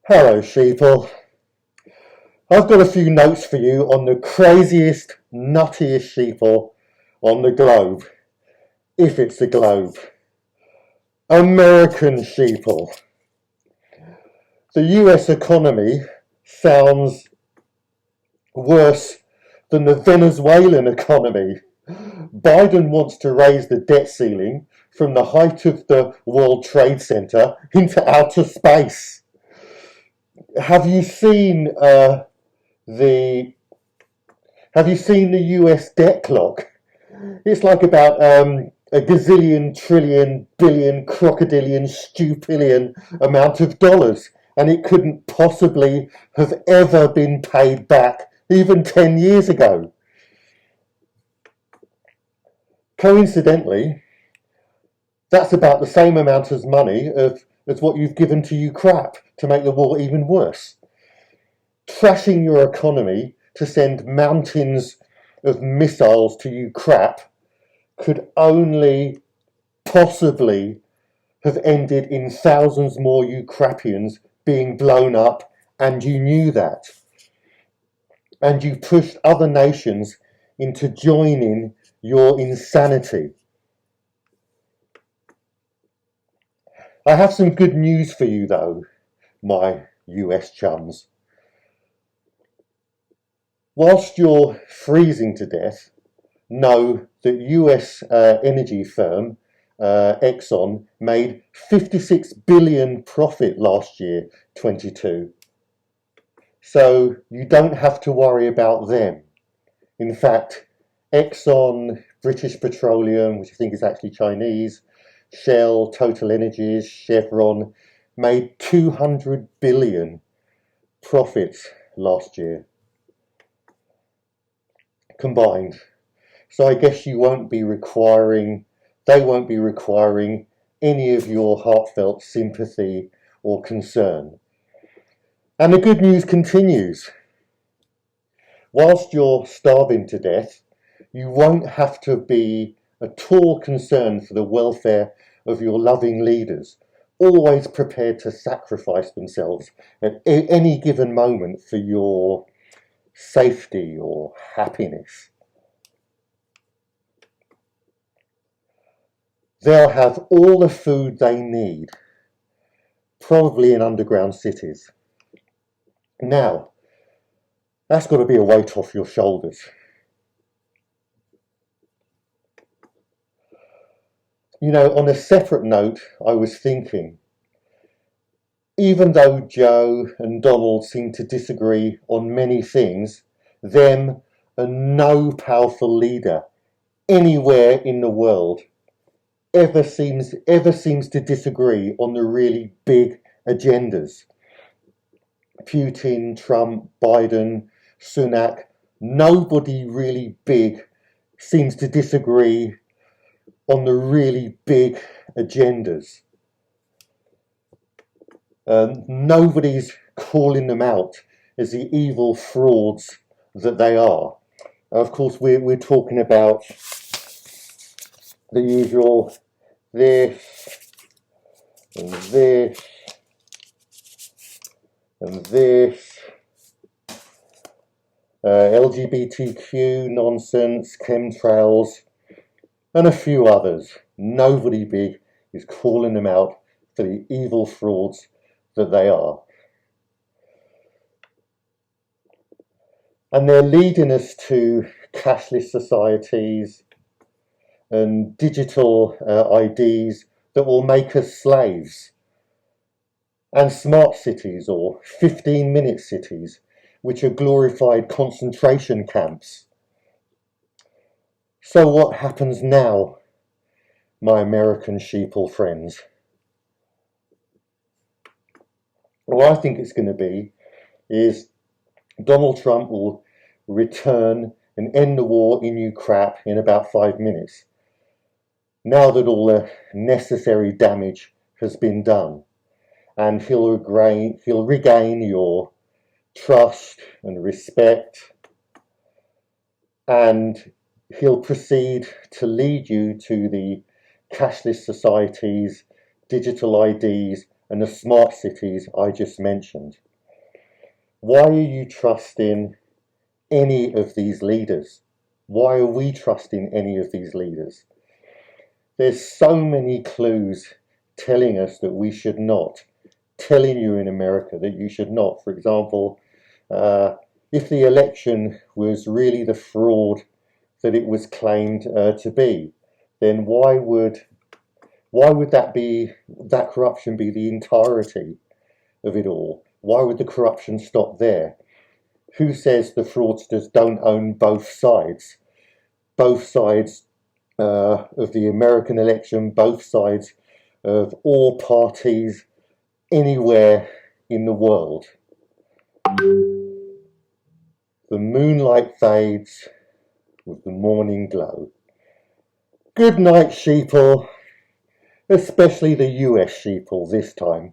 Hello, Sheeple. I've got a few notes for you on the craziest, nuttiest sheeple on the globe, if it's a globe. American sheeple. The US economy sounds worse than the Venezuelan economy. Biden wants to raise the debt ceiling from the height of the World Trade Center into outer space. Have you seen the Have you seen the US debt clock? It's like about a gazillion, trillion, billion, crocodilian, stupillion amount of dollars, and it couldn't possibly have ever been paid back even 10 years ago. Coincidentally, that's about the same amount of money as what you've given to Ukraine to make the war even worse. Trashing your economy to send mountains of missiles to Ukraine could only possibly have ended in thousands more Ukrainians being blown up, and you knew that. And you pushed other nations into joining your insanity. I have some good news for you though, my US chums. Whilst you're freezing to death, know that US energy firm Exxon made 56 billion profit last year, 22. So you don't have to worry about them. In fact, Exxon, British Petroleum, which I think is actually Chinese, Shell, Total Energies, Chevron, made 200 billion profits last year combined. So I guess they won't be requiring any of your heartfelt sympathy or concern. And the good news continues. Whilst you're starving to death, you won't have to be at all concerned for the welfare of your loving leaders, always prepared to sacrifice themselves at any given moment for your safety or happiness. They'll have all the food they need, probably in underground cities. Now, that's got to be a weight off your shoulders. You know, on a separate note, I was thinking, even though Joe and Donald seem to disagree on many things, them and no powerful leader anywhere in the world ever seems to disagree on the really big agendas. Putin, Trump, Biden, Sunak, nobody really big seems to disagree on the really big agendas. Nobody's calling them out as the evil frauds that they are. Of course, we're talking about the usual this and this and this, LGBTQ nonsense, chemtrails, and a few others. Nobody big is calling them out for the evil frauds that they are. And they're leading us to cashless societies and digital IDs that will make us slaves, and smart cities or 15-minute cities, which are glorified concentration camps. So what happens now, my American sheeple friends? What I think it's going to be is Donald Trump will return and end the war in Ukraine in about 5 minutes, now that all the necessary damage has been done. And he'll regain your trust and respect, and he'll proceed to lead you to the cashless societies, digital IDs, and the smart cities I just mentioned. Why are you trusting any of these leaders? Why are we trusting any of these leaders? There's so many clues telling us that we should not, telling you in America that you should not. For example, if the election was really the fraud that it was claimed to be, then why would that corruption be the entirety of it all? Why would the corruption stop there? Who says the fraudsters don't own both sides? Both sides of the American election, both sides of all parties anywhere in the world. The moonlight fades with the morning glow. Good night, sheeple, especially the US sheeple this time.